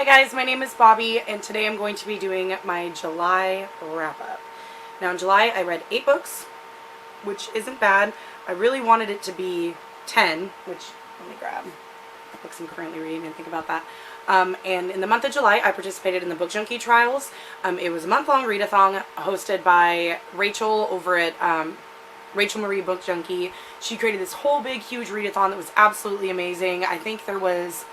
Hi guys, my name is Bobby, and today I'm going to be doing my July wrap-up. Now in July I read 8 books, which isn't bad. I really wanted it to be 10, which, let me grab the books I'm currently reading and think about that. And in the month of July I participated in the Book Junkie Trials. It was a month-long readathon hosted by Rachel over at Rachel Marie Book Junkie. She created this whole big huge readathon that was absolutely amazing. I think there was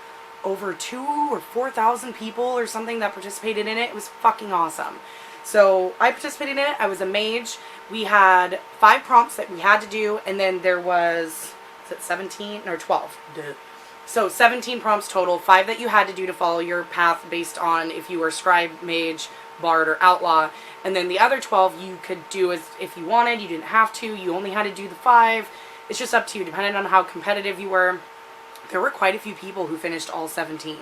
over 2,000 or 4,000 people or something that participated in it. It was fucking awesome. So I participated in it. I was a mage. We had 5 prompts that we had to do, and then there was it 17 or 12? Duh. So 17 prompts total, 5 that you had to do to follow your path based on if you were scribe, mage, bard, or outlaw, and then the other 12 you could do as if you wanted. You didn't have to. You only had to do the 5. It's just up to you, depending on how competitive you were. There were quite a few people who finished all 17,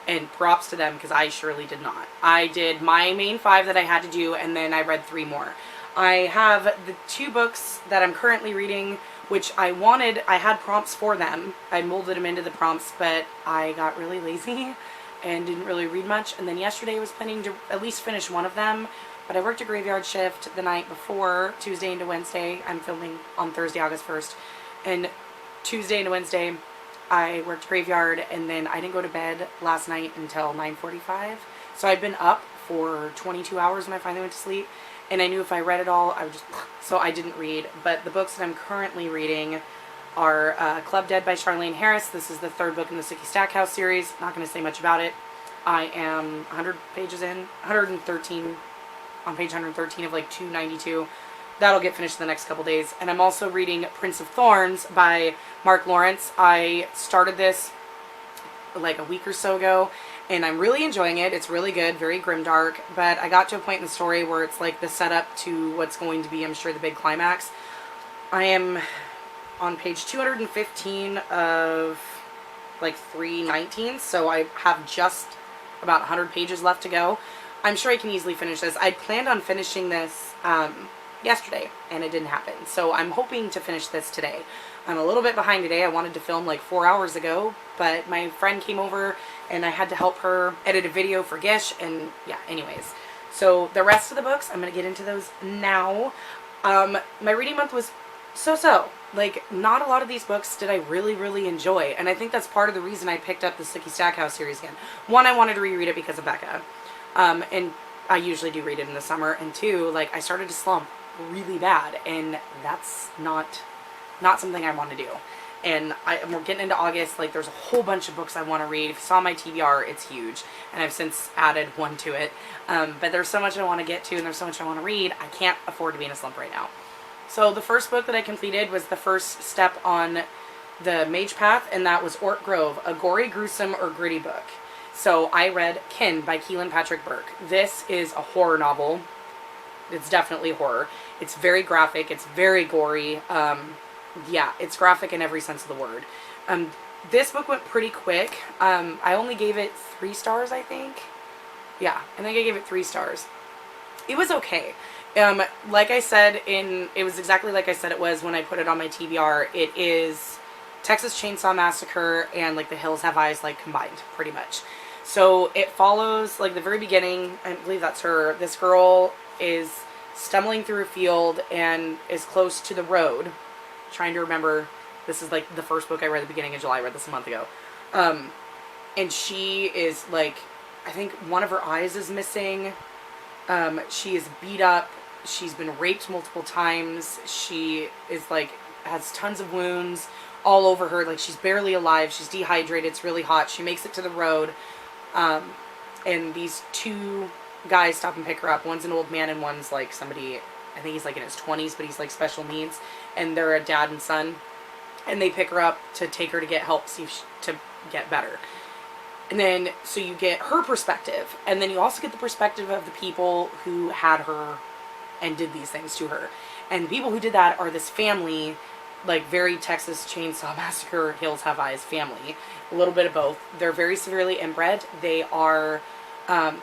and props to them because I surely did not. I did my main 5 that I had to do, and then I read 3 more. I have the 2 books that I'm currently reading, which I had prompts for them. I molded them into the prompts, but I got really lazy and didn't really read much. And then yesterday I was planning to at least finish one of them, but I worked a graveyard shift the night before, Tuesday into Wednesday. I'm filming on Thursday, August 1st, and Tuesday into Wednesday I worked graveyard, and then I didn't go to bed last night until 9:45. So I'd been up for 22 hours when I finally went to sleep, and I knew if I read it all, I would just... So I didn't read. But the books that I'm currently reading are Club Dead by Charlene Harris. This is the 3rd book in the Sookie Stackhouse series. Not going to say much about it. I am 100 pages in, 113, on page 113 of like 292. That'll get finished in the next couple days. And I'm also reading Prince of Thorns by Mark Lawrence. I started this like a week or so ago, and I'm really enjoying it. It's really good, very grimdark, but I got to a point in the story where it's like the setup to what's going to be, I'm sure, the big climax. I am on page 215 of like 319, so I have just about 100 pages left to go. I'm sure I can easily finish this. I planned on finishing this yesterday, and it didn't happen. So I'm hoping to finish this today. I'm a little bit behind today. I wanted to film like 4 hours ago, but my friend came over and I had to help her edit a video for Gish, and yeah, anyways. So the rest of the books, I'm going to get into those now. My reading month was so-so. Like, not a lot of these books did I really enjoy, and I think that's part of the reason I picked up the Sookie Stackhouse series again. 1, I wanted to reread it because of Becca, and I usually do read it in the summer, and 2, like, I started to slump really bad, and that's not something I want to do. And we're getting into August. Like, there's a whole bunch of books I want to read. If you saw my TBR, it's huge, and I've since added 1 to it. But there's so much I want to get to, and there's so much I want to read. I can't afford to be in a slump right now. So the first book that I completed was the first step on the Mage Path, and that was Orc Grove, a gory, gruesome, or gritty book. So I read Kin by Keelan Patrick Burke. This is a horror novel. It's definitely horror. It's very graphic. It's very gory. Yeah, it's graphic in every sense of the word. This book went pretty quick. I only gave it 3 stars, I think. Yeah, I think I gave it 3 stars. It was okay. Like I said, it was exactly like I said it was when I put it on my TBR. It is Texas Chainsaw Massacre and like The Hills Have Eyes, like, combined, pretty much. So it follows, like, the very beginning. I believe that's her. This girl is stumbling through a field and is close to the road. Trying to remember, this is like the first book I read at the beginning of July. I read this a month ago. And she is like, I think one of her eyes is missing. She is beat up. She's been raped multiple times. She is like, has tons of wounds all over her. Like, she's barely alive. She's dehydrated. It's really hot. She makes it to the road. And these 2 guys stop and pick her up. One's an old man and one's like somebody, I think he's like in his 20s, but he's like special needs, and they're a dad and son, and they pick her up to take her to get help, to get better. And then so you get her perspective, and then you also get the perspective of the people who had her and did these things to her. And the people who did that are this family, like very Texas Chainsaw Massacre, Hills Have Eyes family, a little bit of both. They're very severely inbred. They are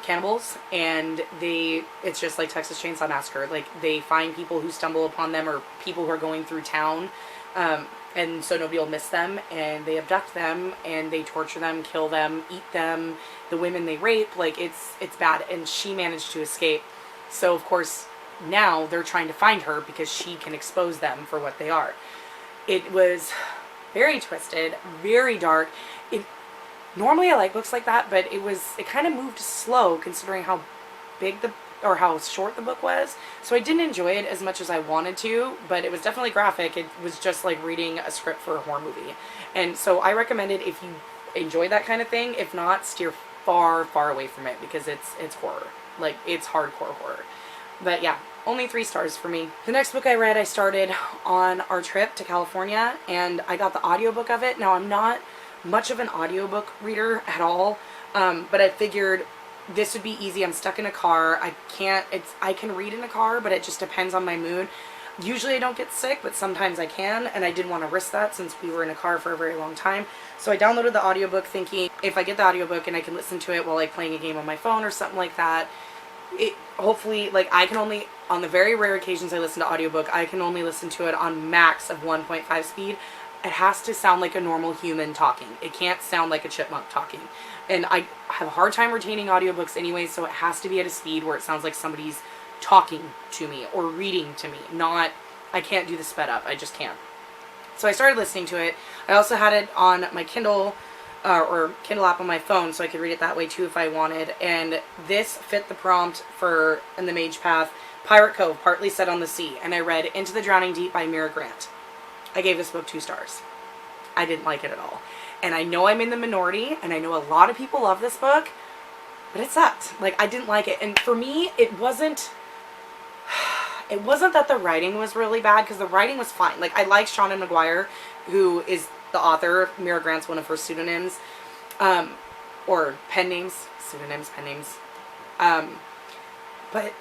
cannibals, and it's just like Texas Chainsaw Massacre. Like, they find people who stumble upon them, or people who are going through town, and so nobody will miss them, and they abduct them, and they torture them, kill them, eat them, the women they rape, like, it's bad, and she managed to escape. So, of course, now they're trying to find her because she can expose them for what they are. It was very twisted, very dark. Normally I like books like that, but it kind of moved slow considering how big or how short the book was. So I didn't enjoy it as much as I wanted to, but it was definitely graphic. It was just like reading a script for a horror movie. And so I recommend it if you enjoy that kind of thing. If not, steer far, far away from it because it's horror. Like, it's hardcore horror. But yeah, only 3 stars for me. The next book I read, I started on our trip to California, and I got the audiobook of it. Now, I'm not much of an audiobook reader at all, but I figured this would be easy. I'm stuck in a car. I can read in a car, but it just depends on my mood. Usually I don't get sick, but sometimes I can, and I didn't want to risk that since we were in a car for a very long time. So I downloaded the audiobook thinking if I get the audiobook and I can listen to it while like playing a game on my phone or something like that, it hopefully, like, I can only, on the very rare occasions I listen to audiobook, I can only listen to it on max of 1.5 speed. It has to sound like a normal human talking. It can't sound like a chipmunk talking. And I have a hard time retaining audiobooks anyway, so it has to be at a speed where it sounds like somebody's talking to me or reading to me. Not, I can't do the sped up. I just can't. So I started listening to it. I also had it on my Kindle or Kindle app on my phone, so I could read it that way too if I wanted. And this fit the prompt for In the Mage Path, Pirate Cove, Partly Set on the Sea. And I read Into the Drowning Deep by Mira Grant. I gave this book 2 stars. I didn't like it at all. And I know I'm in the minority, and I know a lot of people love this book, but it sucked. Like, I didn't like it. And for me, it wasn't that the writing was really bad, because the writing was fine. Like, I like Shauna McGuire, who is the author. Mira Grant's one of her pseudonyms, or pen names. Pseudonyms, pen names. But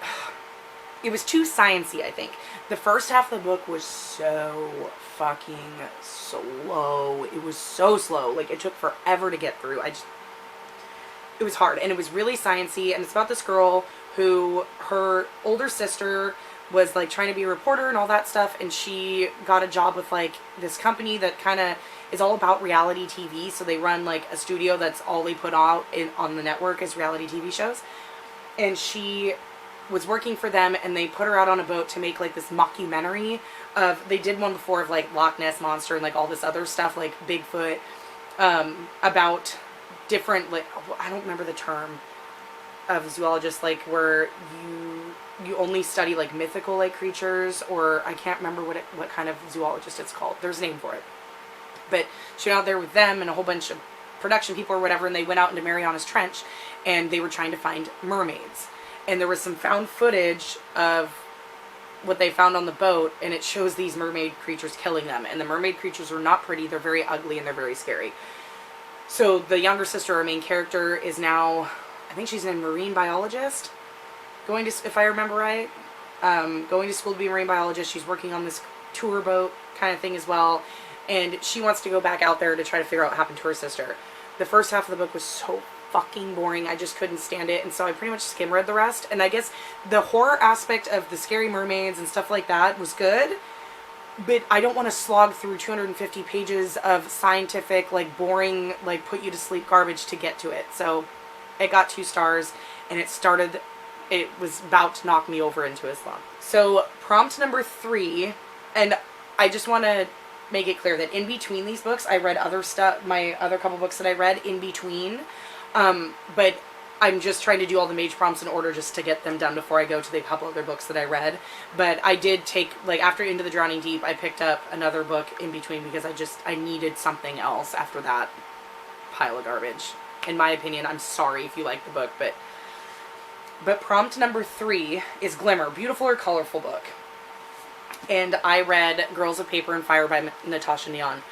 it was too sciencey, I think. The first half of the book was so fucking slow. It was so slow. Like, it took forever to get through. It was hard, and it was really sciencey, and it's about this girl who, her older sister was like trying to be a reporter and all that stuff, and she got a job with like this company that kind of is all about reality TV. So they run like a studio that's all they put out on the network is reality TV shows. And she was working for them, and they put her out on a boat to make like this mockumentary of, they did one before of like Loch Ness Monster and like all this other stuff like Bigfoot, about different, like, I don't remember the term of zoologists, like where you only study like mythical like creatures, or I can't remember what kind of zoologist it's called. There's a name for it. But she went out there with them and a whole bunch of production people or whatever, and they went out into Mariana's Trench, and they were trying to find mermaids. And there was some found footage of what they found on the boat, and it shows these mermaid creatures killing them. And the mermaid creatures are not pretty, they're very ugly, and they're very scary. So the younger sister, our main character, is now, I think she's a marine biologist, going to, if I remember right, going to school to be a marine biologist. She's working on this tour boat kind of thing as well, and she wants to go back out there to try to figure out what happened to her sister. The first half of the book was so fucking boring. I just couldn't stand it, and so I pretty much skim read the rest. And I guess the horror aspect of the scary mermaids and stuff like that was good, but I don't want to slog through 250 pages of scientific, like, boring, like, put you to sleep garbage to get to it. So it got 2 stars, and it was about to knock me over into a slump. So prompt number 3, and I just want to make it clear that in between these books, I read other stuff, my other couple books that I read in between, but I'm just trying to do all the mage prompts in order just to get them done before I go to the couple other books that I read. But I did take, like, after Into the Drowning Deep, I picked up another book in between because I needed something else after that pile of garbage. In my opinion, I'm sorry if you like the book, but prompt number 3 is Glimmer, beautiful or colorful book. And I read Girls of Paper and Fire by Natasha Neon.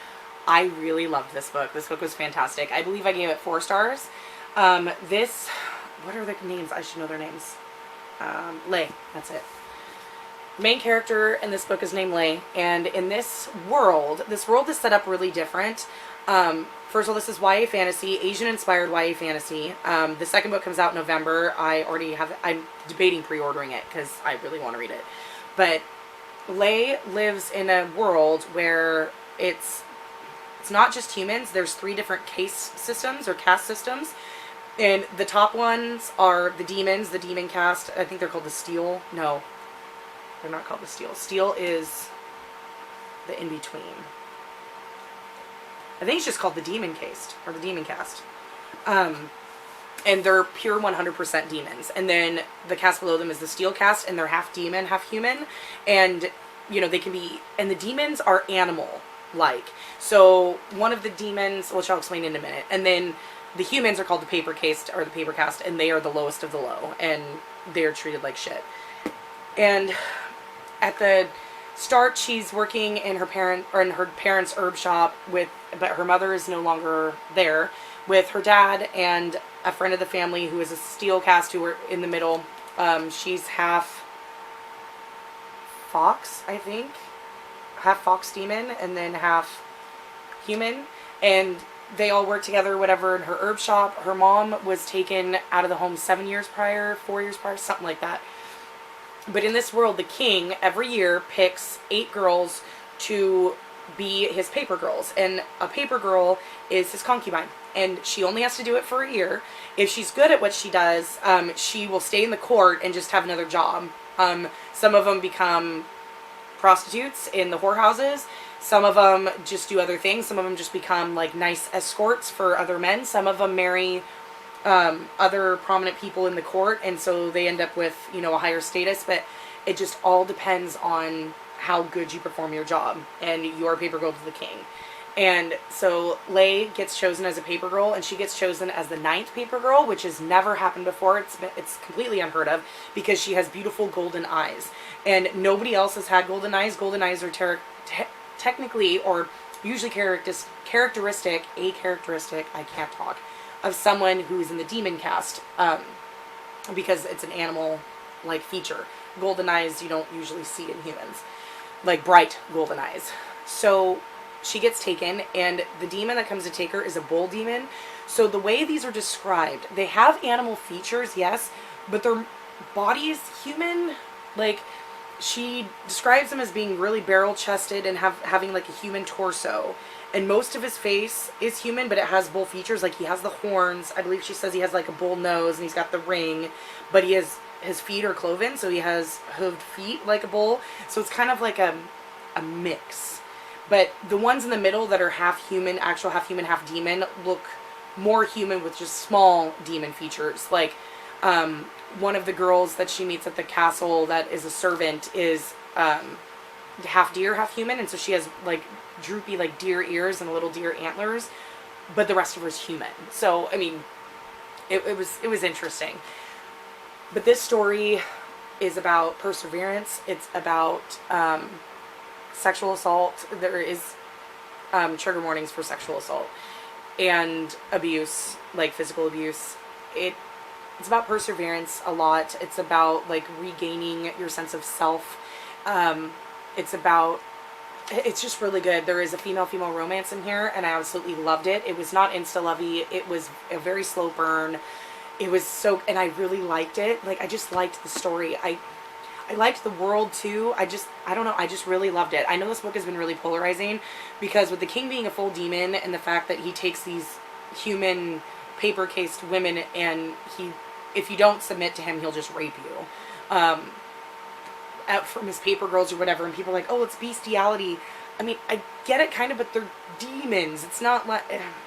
I really loved this book. This book was fantastic. I believe I gave it 4 stars. What are the names? I should know their names. Lei, that's it. The main character in this book is named Lei, and in this world is set up really different. First of all, this is YA fantasy, Asian-inspired YA fantasy. The second book comes out in November. I'm debating pre-ordering it because I really want to read it. But Lei lives in a world where it's not just humans. There's 3 different caste systems or caste systems. And the top ones are the demons, the demon caste. I think they're called the Steel. No, they're not called the Steel. Steel is the in-between. I think it's just called the demon caste, or the demon caste. And they're pure 100% demons. And then the caste below them is the Steel caste, and they're half demon, half human. And, you know, they can be, and the demons are animal-like. So one of the demons, which I'll explain in a minute, and then the humans are called the paper caste, or the paper caste, and they are the lowest of the low, and they're treated like shit. And at the start, she's working in her parents' herb shop but her mother is no longer there, with her dad and a friend of the family who is a Steel caste, who are in the middle. She's half fox, I think, half fox demon, and then half human, and they all work together, whatever, in her herb shop. Her mom was taken out of the home 7 years prior, 4 years prior, something like that. But in this world, the king every year picks 8 girls to be his paper girls. And a paper girl is his concubine. And she only has to do it for a year. If she's good at what she does, she will stay in the court and just have another job. Some of them become prostitutes in the whorehouses. Some of them just do other things. Some of them just become like nice escorts for other men. Some of them marry other prominent people in the court, and so they end up with, you know, a higher status. But it just all depends on how good you perform your job, and you're a paper girl to the king. And so Lay gets chosen as a paper girl, and she gets chosen as the 9th paper girl, which has never happened before. It's completely unheard of, because she has beautiful golden eyes, and nobody else has had golden eyes. Golden eyes are technically, or usually characteristic, I can't talk, of someone who's in the demon caste, because it's an animal-like feature. Golden eyes you don't usually see in humans, like bright golden eyes. So she gets taken, and the demon that comes to take her is a bull demon. So the way these are described, they have animal features, yes, but their body is human. Like, she describes him as being really barrel-chested and having like a human torso. And most of his face is human, but it has bull features. Like, he has the horns. I believe she says he has like a bull nose, and he's got the ring. But his feet are cloven, so he has hooved feet like a bull. So it's kind of like a mix. But the ones in the middle that are half human, actual half human, half demon, look more human with just small demon features. Like, one of the girls that she meets at the castle that is a servant is half deer, half human, and so she has like droopy like deer ears and little deer antlers, but the rest of her is human. So I mean, it was interesting. But this story is about perseverance. It's about sexual assault. There is trigger warnings for sexual assault and abuse, like physical abuse. It's about perseverance a lot. It's about like regaining your sense of self. It's just really good. There is a female-female romance in here, and I absolutely loved it. It was not insta-lovey. It was a very slow burn. It was so, and I really liked it. Like, I just liked the story. I liked the world too. I don't know, I just really loved it. I know this book has been really polarizing, because with the king being a full demon, and the fact that he takes these human paper-cased women, and if you don't submit to him, he'll just rape you. From his paper girls or whatever, and people are like, oh, it's bestiality. I mean, I get it kind of, but they're demons. It's not like,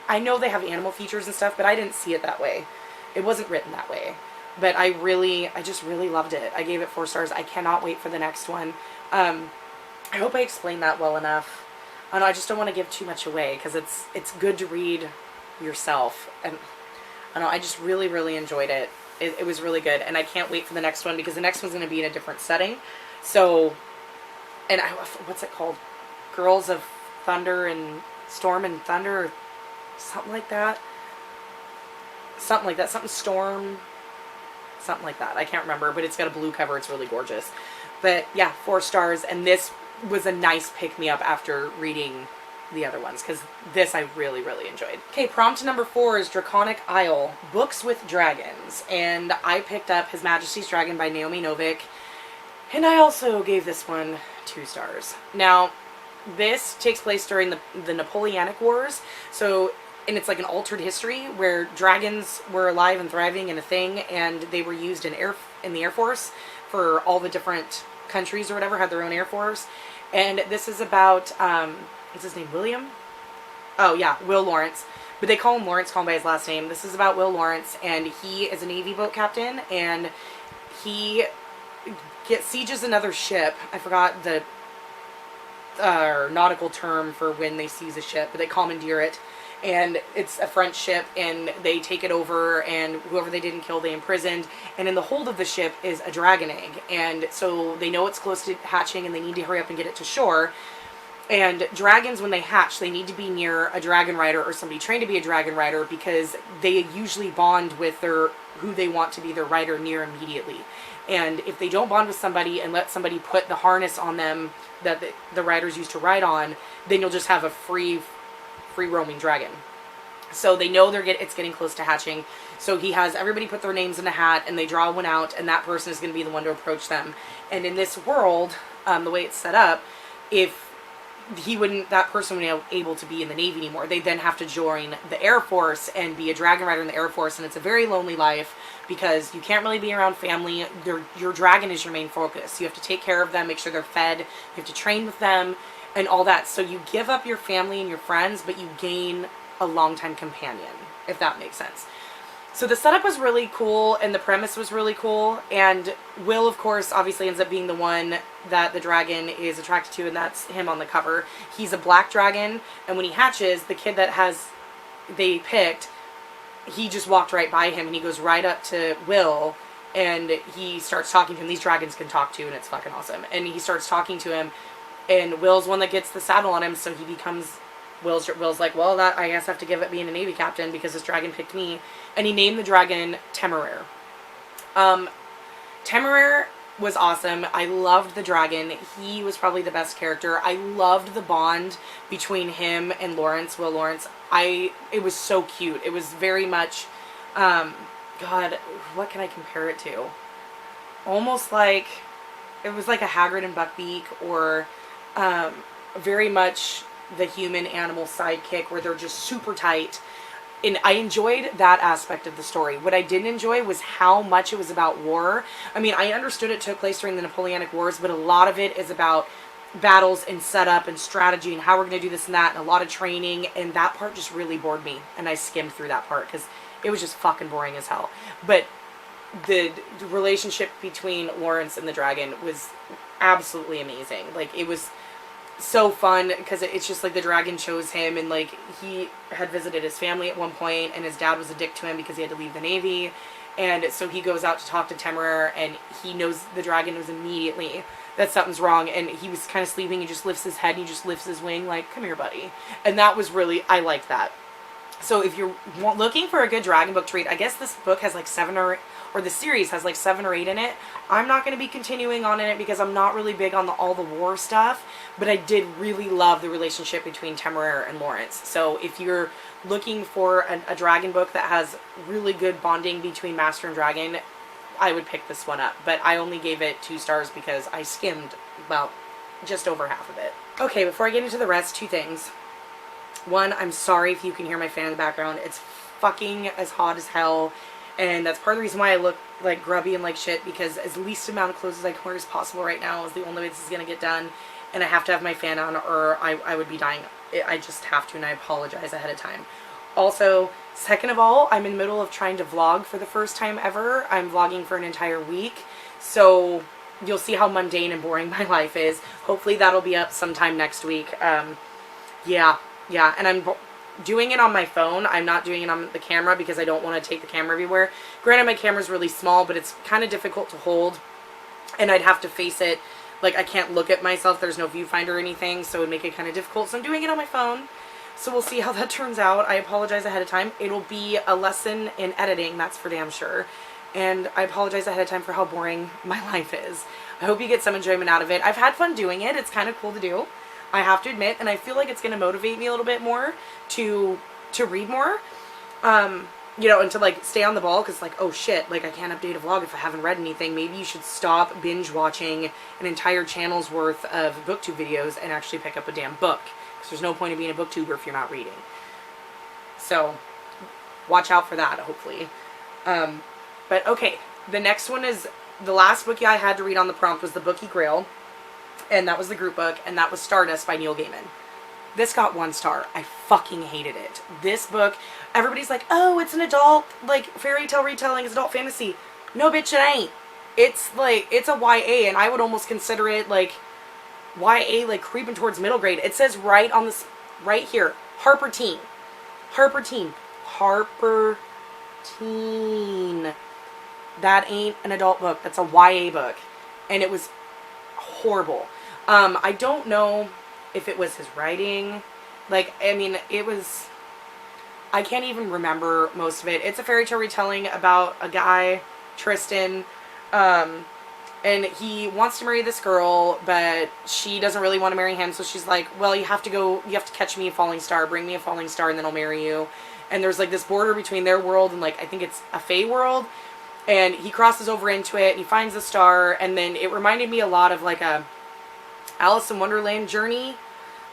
I know they have animal features and stuff, but I didn't see it that way. It wasn't written that way. But I just really loved it. I gave it 4 stars. I cannot wait for the next one. I hope I explained that well enough. I just don't want to give too much away, because it's good to read yourself. And I just really, really enjoyed it. It was really good, and I can't wait for the next one, because the next one's going to be in a different setting. So, and what's it called? Girls of Thunder and Storm and Thunder, or something like that. Something like that. Something Storm. Something like that. I can't remember, but it's got a blue cover. It's really gorgeous. But yeah, 4 stars, and this was a nice pick-me-up after reading the other ones, because this I really, really enjoyed. Okay, prompt number 4 is Draconic Isle, Books with Dragons, and I picked up His Majesty's Dragon by Naomi Novik, and I also gave this one 2 stars. Now, this takes place during the Napoleonic Wars. So, and it's like an altered history where dragons were alive and thriving and a thing, and they were used in the Air Force for all the different countries or whatever, had their own Air Force. And this is about, what's his name, William? Oh yeah, Will Lawrence. But they call him Lawrence, call him by his last name. This is about Will Lawrence, and he is a Navy boat captain, and he sieges another ship. I forgot the nautical term for when they seize a ship, but they commandeer it. And it's a French ship, and they take it over, and whoever they didn't kill, they imprisoned. And in the hold of the ship is a dragon egg. And so they know it's close to hatching, and they need to hurry up and get it to shore. And dragons, when they hatch, they need to be near a dragon rider or somebody trained to be a dragon rider, because they usually bond with who they want to be their rider near immediately. And if they don't bond with somebody and let somebody put the harness on them that the riders used to ride on, then you'll just have a free roaming dragon. So they know it's getting close to hatching. So he has everybody put their names in a hat, and they draw one out, and that person is going to be the one to approach them. And in this world, the way it's set up, if that person wouldn't be able to be in the Navy anymore, they then have to join the Air Force and be a dragon rider in the Air Force. And it's a very lonely life, because you can't really be around family. Your dragon is your main focus. You have to take care of them, make sure they're fed, you have to train with them, and all that. So you give up your family and your friends, but you gain a longtime companion, if that makes sense. So the setup was really cool, and the premise was really cool, and Will, of course, obviously ends up being the one that the dragon is attracted to, and that's him on the cover. He's a black dragon, and when he hatches, the kid they picked, he just walked right by him, and he goes right up to Will, and he starts talking to him. These dragons can talk too, and it's fucking awesome. And he starts talking to him, and Will's one that gets the saddle on him, so he becomes... Will's like, well, I guess I have to give it being a Navy captain because this dragon picked me. And he named the dragon Temeraire. Temeraire was awesome. I loved the dragon. He was probably the best character. I loved the bond between him and Will Lawrence. It was so cute. It was very much, God, what can I compare it to? Almost like, it was like a Hagrid and Buckbeak, or very much the human-animal sidekick, where they're just super tight. And I enjoyed that aspect of the story. What I didn't enjoy was how much it was about war. I mean, I understood it took place during the Napoleonic Wars, but a lot of it is about battles and setup and strategy and how we're going to do this and that, and a lot of training, and that part just really bored me, and I skimmed through that part because it was just fucking boring as hell. But the relationship between Lawrence and the dragon was absolutely amazing. Like, it was so fun, because it's just like the dragon chose him, and like he had visited his family at one point, and his dad was a dick to him because he had to leave the Navy, and so he goes out to talk to Temeraire, and the dragon knows immediately that something's wrong, and he was kind of sleeping, he just lifts his head, and he just lifts his wing like, come here, buddy. And that was really, I liked that. So if you're looking for a good dragon book to read, I guess this book has like the series has like 7 or 8 in it. I'm not going to be continuing on in it because I'm not really big on all the war stuff, but I did really love the relationship between Temeraire and Lawrence. So if you're looking for a dragon book that has really good bonding between Master and Dragon, I would pick this one up. But I only gave it 2 stars because I skimmed about just over half of it. Okay, before I get into the rest, 2 things. One, I'm sorry if you can hear my fan in the background. It's fucking as hot as hell. And that's part of the reason why I look like grubby and like shit, because as least amount of clothes as I can wear as possible right now is the only way this is going to get done. And I have to have my fan on, or I would be dying. I just have to, and I apologize ahead of time. Also, second of all, I'm in the middle of trying to vlog for the first time ever. I'm vlogging for an entire week. So you'll see how mundane and boring my life is. Hopefully that'll be up sometime next week. Yeah, and I'm doing it on my phone. I'm not doing it on the camera because I don't want to take the camera everywhere. Granted, my camera's really small, but it's kind of difficult to hold, and I'd have to face it. Like, I can't look at myself. There's no viewfinder or anything, so it would make it kind of difficult. So I'm doing it on my phone. So we'll see how that turns out. I apologize ahead of time. It'll be a lesson in editing, that's for damn sure. And I apologize ahead of time for how boring my life is. I hope you get some enjoyment out of it. I've had fun doing it. It's kind of cool to do, I have to admit, and I feel like it's going to motivate me a little bit more to read more. you know, and to like stay on the ball, because like, oh shit, like I can't update a vlog if I haven't read anything. Maybe you should stop binge watching an entire channel's worth of booktube videos and actually pick up a damn book, because there's no point in being a booktuber if you're not reading. So watch out for that, hopefully. But okay, the next one is, the last book I had to read on the prompt was The Bookie Grail, and that was the group book, and that was Stardust by Neil Gaiman. This got 1 star. I fucking hated it. This book, everybody's like, oh, it's an adult, like, fairy tale retelling, it's adult fantasy. No, bitch, it ain't. It's, like, it's a YA, and I would almost consider it, like, YA, like, creeping towards middle grade. It says right on this, right here, Harper Teen. Harper Teen. Harper Teen. That ain't an adult book. That's a YA book. And it was horrible. I don't know if it was his writing. Like, I mean, it was, I can't even remember most of it. It's a fairy tale retelling about a guy, Tristan, and he wants to marry this girl, but she doesn't really want to marry him, so she's like, well, you have to catch me a falling star, bring me a falling star, and then I'll marry you. And there's like this border between their world and like, I think it's a fae world, and he crosses over into it, and he finds the star, and then it reminded me a lot of like a Alice in Wonderland journey,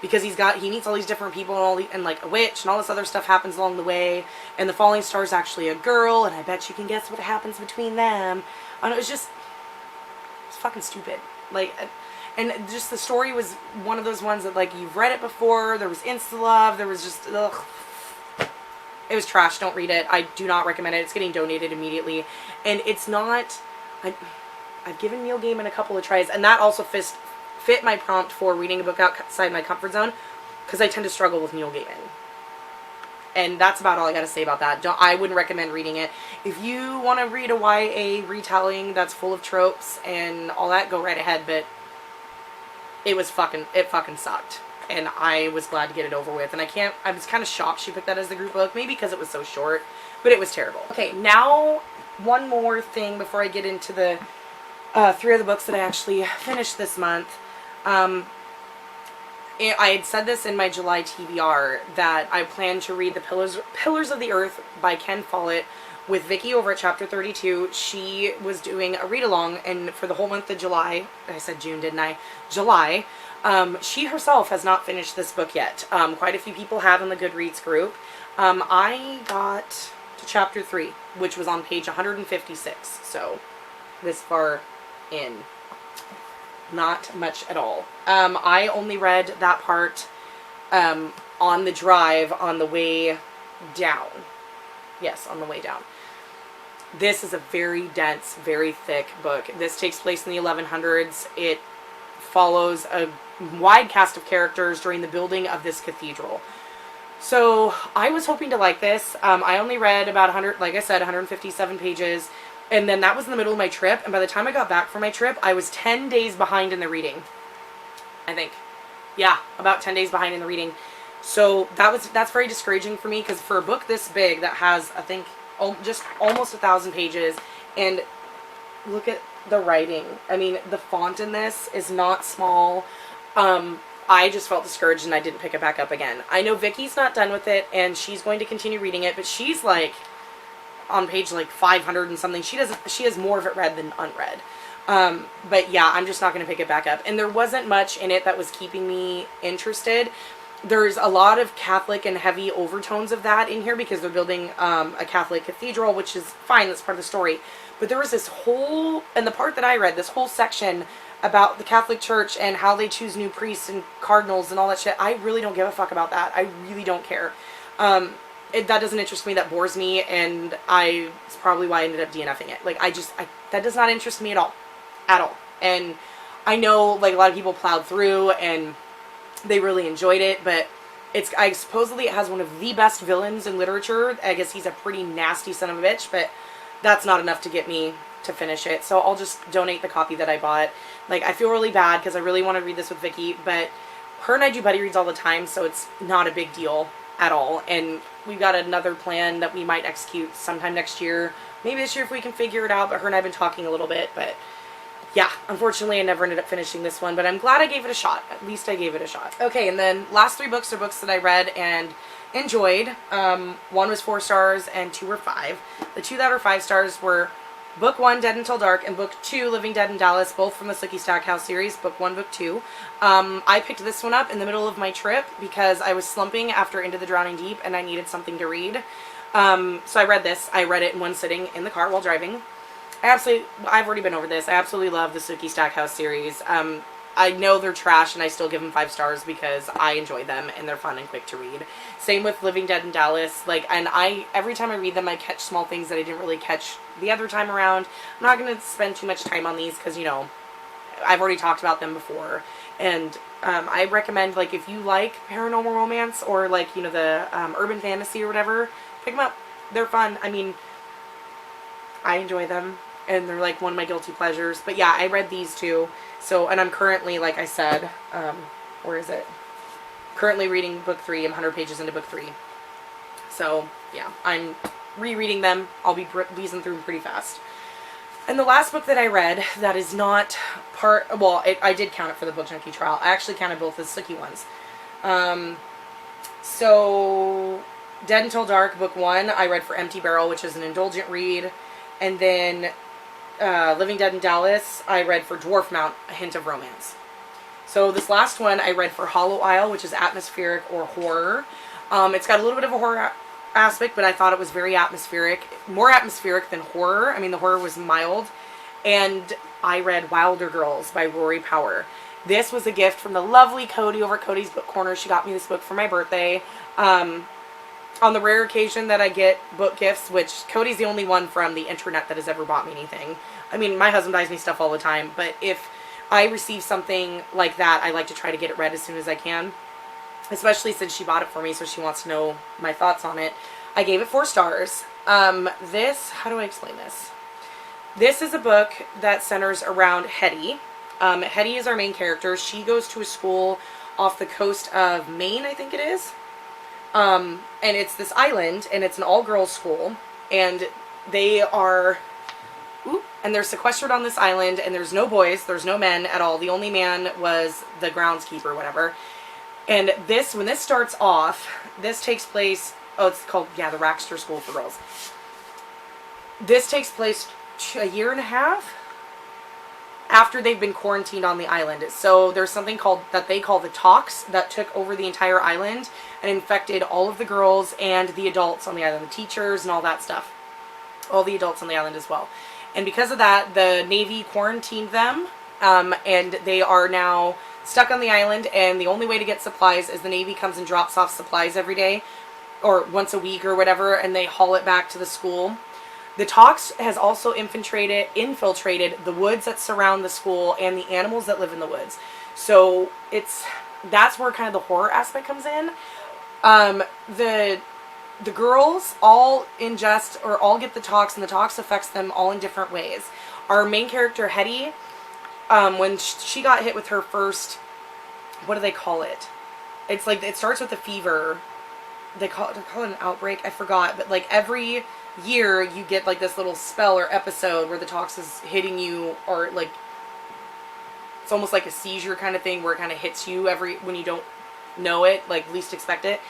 because he meets all these different people, and like a witch and all this other stuff happens along the way, and the falling star is actually a girl, and I bet you can guess what happens between them. And it was just, it's fucking stupid. Like, and just the story was one of those ones that like, you've read it before, there was insta-love, there was just, ugh. It was trash. Don't read it. I do not recommend it. It's getting donated immediately, and it's not, I've given Neil Gaiman a couple of tries, and that also fit my prompt for reading a book outside my comfort zone, because I tend to struggle with Neil Gaiman. And that's about all I gotta say about that. I wouldn't recommend reading it. If you want to read a YA retelling that's full of tropes and all that, go right ahead, but it fucking sucked. And I was glad to get it over with. And I was kind of shocked she picked that as the group book, maybe because it was so short, but it was terrible. Okay, now one more thing before I get into the 3 of the books that I actually finished this month. I had said this in my July TBR that I plan to read The Pillars of the Earth by Ken Follett with Vicky over at Chapter 32. She was doing a read-along, and for the whole month of July, I said June, didn't I? July. She herself has not finished this book yet. Quite a few people have in the Goodreads group. I got to Chapter 3, which was on page 156, so this far in. Not much at all. I only read that part on the drive on the way down. Yes, on the way down. This is a very dense, very thick book. This takes place in the 1100s. It follows a wide cast of characters during the building of this cathedral. So I was hoping to like this. I only read about 100, like I said, 157 pages. And then that was in the middle of my trip, and by the time I got back from my trip, I was 10 days behind in the reading. I think. Yeah, about 10 days behind in the reading. So that's very discouraging for me, because for a book this big that has, I think, just almost 1,000 pages, and look at the writing. I mean, the font in this is not small. I just felt discouraged, and I didn't pick it back up again. I know Vicky's not done with it, and she's going to continue reading it, but she's like on page like 500 and something. She has more of it read than unread. But yeah, I'm just not going to pick it back up. And there wasn't much in it that was keeping me interested. There's a lot of Catholic and heavy overtones of that in here because they're building a Catholic cathedral, which is fine. That's part of the story. But there was this whole, and the part that I read, this whole section about the Catholic Church and how they choose new priests and cardinals and all that shit. I really don't give a fuck about that. I really don't care. That doesn't interest me, that bores me, and it's probably why I ended up DNFing it. Like, that does not interest me at all. At all. And I know, like, a lot of people plowed through, and they really enjoyed it, but supposedly it has one of the best villains in literature. I guess he's a pretty nasty son of a bitch, but that's not enough to get me to finish it, so I'll just donate the copy that I bought. Like, I feel really bad, because I really want to read this with Vicky, but her and I do buddy reads all the time, so it's not a big deal at all, and we've got another plan that we might execute sometime next year, maybe this year if we can figure it out, but her and I have been talking a little bit, but yeah, unfortunately I never ended up finishing this one, but I'm glad I gave it a shot. At least I gave it a shot. Okay, and then last 3 books are books that I read and enjoyed. One was 4 stars and 2 were 5. The 2 that are 5 stars were Book 1, Dead Until Dark, and Book 2, Living Dead in Dallas, both from the Sookie Stackhouse series, Book 1, Book 2. I picked this one up in the middle of my trip because I was slumping after Into the Drowning Deep and I needed something to read. So I read this. I read it in one sitting in the car while driving. I've already been over this. I absolutely love the Sookie Stackhouse series. I know they're trash and I still give them 5 stars because I enjoy them and they're fun and quick to read. Same with Living Dead in Dallas. And every time I read them I catch small things that I didn't really catch the other time around. I'm not going to spend too much time on these because, you know, I've already talked about them before. And I recommend, like, if you like paranormal romance or, like, you know, the urban fantasy or whatever, pick them up. They're fun. I mean, I enjoy them. And they're, like, one of my guilty pleasures. But, yeah, I read these two. So, and I'm currently, like I said, where is it? Currently reading book 3. I'm 100 pages into book 3. So, yeah, I'm rereading them. I'll be breezing through them pretty fast. And the last book that I read that is not part, well, I did count it for the Book Junkie trial. I actually counted both as Sookie ones. So, Dead Until Dark, book 1, I read for Empty Barrel, which is an indulgent read. And then Living Dead in Dallas, I read for Dwarf Mount, A Hint of Romance. So this last one I read for Hollow Isle, which is atmospheric or horror. It's got a little bit of a horror aspect, but I thought it was very atmospheric. More atmospheric than horror. I mean, the horror was mild. And I read Wilder Girls by Rory Power. This was a gift from the lovely Cody over at Cody's Book Corner. She got me this book for my birthday. On the rare occasion that I get book gifts, which Cody's the only one from the internet that has ever bought me anything. I mean, my husband buys me stuff all the time, but if I receive something like that, I like to try to get it read as soon as I can. Especially since she bought it for me, so she wants to know my thoughts on it. I gave it 4 stars. How do I explain this? This is a book that centers around Hetty. Hetty is our main character. She goes to a school off the coast of Maine, I think it is. And it's this island, and it's an all-girls school, and they're sequestered on this island, and there's no boys, there's no men at all. The only man was the groundskeeper, whatever. And when this starts off, this takes place, it's called, the Raxter School for Girls. This takes place a year and a half after they've been quarantined on the island. So there's something that they call the tox that took over the entire island and infected all of the girls and the adults on the island, the teachers and all that stuff. All the adults on the island as well. And because of that, the Navy quarantined them, and they are now stuck on the island, and the only way to get supplies is the Navy comes and drops off supplies every day, or once a week or whatever, and they haul it back to the school. The tox has also infiltrated the woods that surround the school and the animals that live in the woods. So that's where kind of the horror aspect comes in. The girls all ingest or all get the tox, and the tox affects them all in different ways. Our main character, Hetty, when she got hit with her first, what do they call it? It's like, it starts with a fever. They call it an outbreak. I forgot. But like every year you get like this little spell or episode where the tox is hitting you, or like it's almost like a seizure kind of thing where it kind of hits you when you don't know it, like least expect it.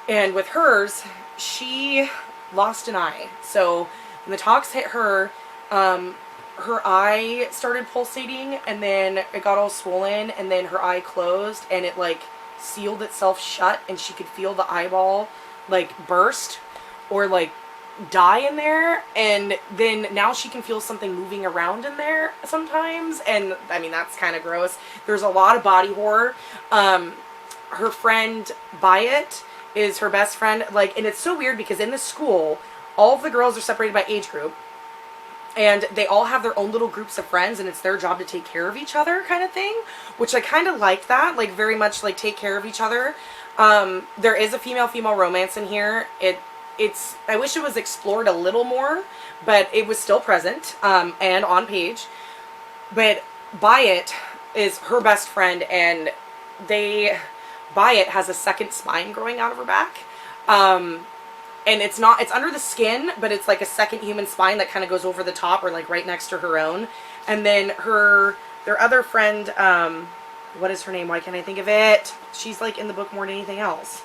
And with hers, she lost an eye. So when the tox hit her, her eye started pulsating, and then it got all swollen, and then her eye closed, and it like sealed itself shut, and she could feel the eyeball like burst or like die in there. And then now she can feel something moving around in there sometimes, and I mean that's kind of gross. There's a lot of body horror. Her friend Byatt is her best friend, like, and it's so weird because in the school all of the girls are separated by age group, and they all have their own little groups of friends, and it's their job to take care of each other kind of thing, which I kind of like that, like very much like take care of each other. There is a female romance in here. I wish it was explored a little more, but it was still present, and on page. But Byatt is her best friend, and Byatt has a second spine growing out of her back. and it's not, it's under the skin, but it's like a second human spine that kind of goes over the top or like right next to her own. And then their other friend, what is her name? Why can't I think of it? She's like in the book more than anything else.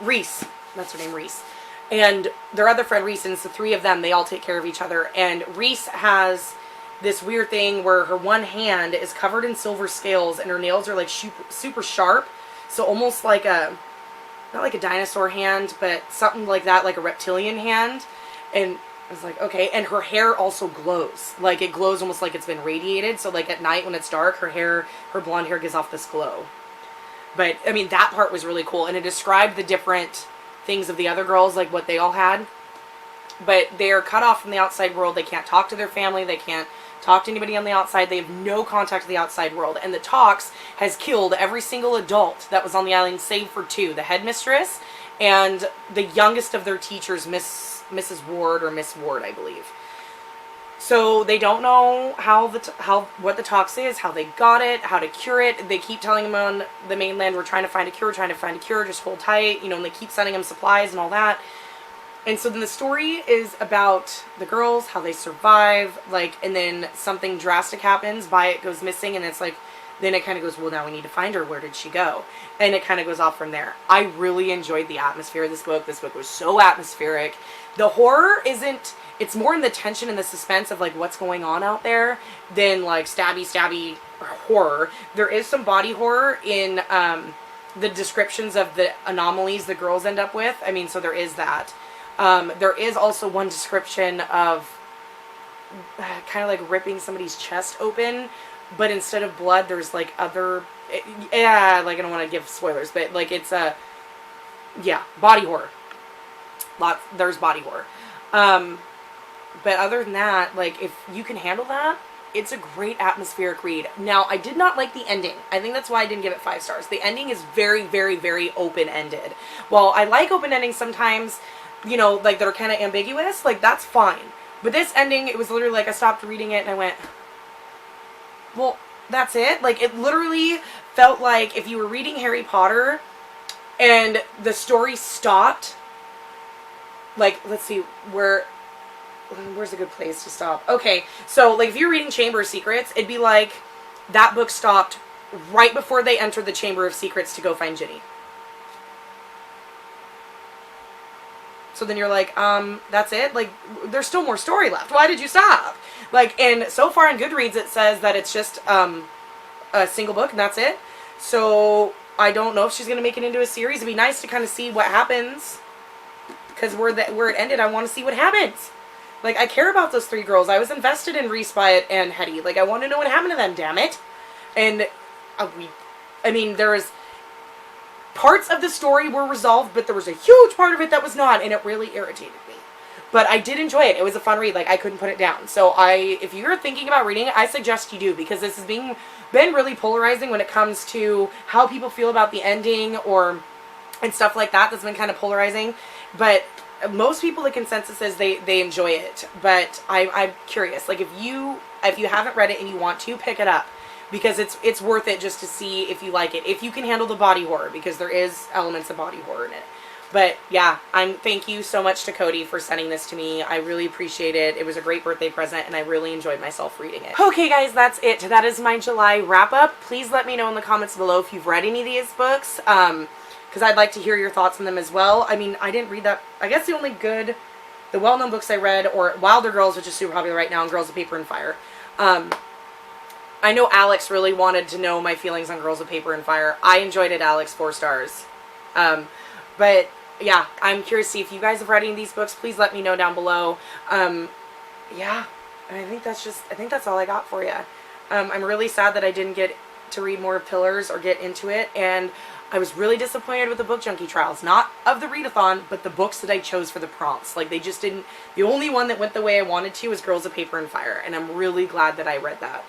Reese. That's her name, Reese. And their other friend, Reese, and it's the three of them. They all take care of each other. And Reese has this weird thing where her one hand is covered in silver scales and her nails are like super sharp. So almost like a, not like a dinosaur hand, but something like that, like a reptilian hand. And I was like, okay. And her hair also glows. Like it glows almost like it's been radiated. So like at night when it's dark, her blonde hair gives off this glow. But I mean, that part was really cool. And it described the different things of the other girls, like what they all had. But they're cut off from the outside world. They can't talk to their family. They can't talk to anybody on the outside. They have no contact with the outside world. And the Tox has killed every single adult that was on the island, save for two. The headmistress and the youngest of their teachers, Mrs. Ward or Miss Ward, I believe. So they don't know what the Tox is, how they got it, how to cure it. They keep telling them on the mainland, we're trying to find a cure, just hold tight, you know, and they keep sending them supplies and all that. And so then the story is about the girls, how they survive, like, and then something drastic happens, Byatt goes missing, and it's like, then it kind of goes, well, now we need to find her. Where did she go? And it kind of goes off from there. I really enjoyed the atmosphere of this book. This book was so atmospheric. The horror isn't, it's more in the tension and the suspense of like what's going on out there than like stabby horror. There is some body horror in the descriptions of the anomalies the girls end up with. I mean, so there is that. There is also one description of kind of like ripping somebody's chest open, but instead of blood, there's like other, yeah, like I don't want to give spoilers, but like it's yeah, body horror. There's body horror. But other than that, like if you can handle that, it's a great atmospheric read. Now, I did not like the ending. I think that's why I didn't give it 5 stars. The ending is very, very, very open-ended. While I like open endings sometimes, you know, like that are kind of ambiguous, like that's fine. But this ending, it was literally like I stopped reading it and I went, well, that's it? Like it literally felt like if you were reading Harry Potter and the story stopped, like, let's see, where's a good place to stop? Okay, so like if you're reading Chamber of Secrets, it'd be like that book stopped right before they entered the Chamber of Secrets to go find Ginny. So then you're like, that's it? Like, there's still more story left. Why did you stop? Like, and so far in Goodreads it says that it's just a single book and that's it. So I don't know if she's going to make it into a series. It'd be nice to kind of see what happens. Because where it ended, I want to see what happens. Like, I care about those 3 girls. I was invested in Reese, Byatt, and Hetty. Like, I want to know what happened to them, damn it. And, I mean, there was parts of the story were resolved, but there was a huge part of it that was not, and it really irritated me. But I did enjoy it. It was a fun read. Like, I couldn't put it down. So, if you're thinking about reading it, I suggest you do, because this has been really polarizing when it comes to how people feel about the ending, and stuff like that. That's been kind of polarizing. But most people, the consensus is they enjoy it. But I'm curious. Like, if you haven't read it and you want to, pick it up. Because it's worth it just to see if you like it. If you can handle the body horror, because there is elements of body horror in it. But yeah, thank you so much to Cody for sending this to me. I really appreciate it. It was a great birthday present and I really enjoyed myself reading it. Okay guys, that's it. That is my July wrap up. Please let me know in the comments below if you've read any of these books. Because I'd like to hear your thoughts on them as well. I mean, I didn't read that. I guess the well-known books I read or Wilder Girls, which is super popular right now, and Girls of Paper and Fire. I know Alex really wanted to know my feelings on Girls of Paper and Fire. I enjoyed it, Alex, 4 stars. But yeah, I'm curious to see if you guys have read any of these books. Please let me know down below. Yeah, I think that's all I got for you. I'm really sad that I didn't get to read more of Pillars or get into it, and I was really disappointed with the Book Junkie Trials. Not of the readathon, but the books that I chose for the prompts. Like, they just didn't, the only one that went the way I wanted to was Girls of Paper and Fire, and I'm really glad that I read that.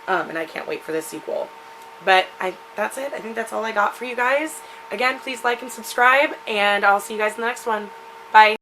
And I can't wait for the sequel. But that's it. I think that's all I got for you guys. Again, please like and subscribe, and I'll see you guys in the next one. Bye.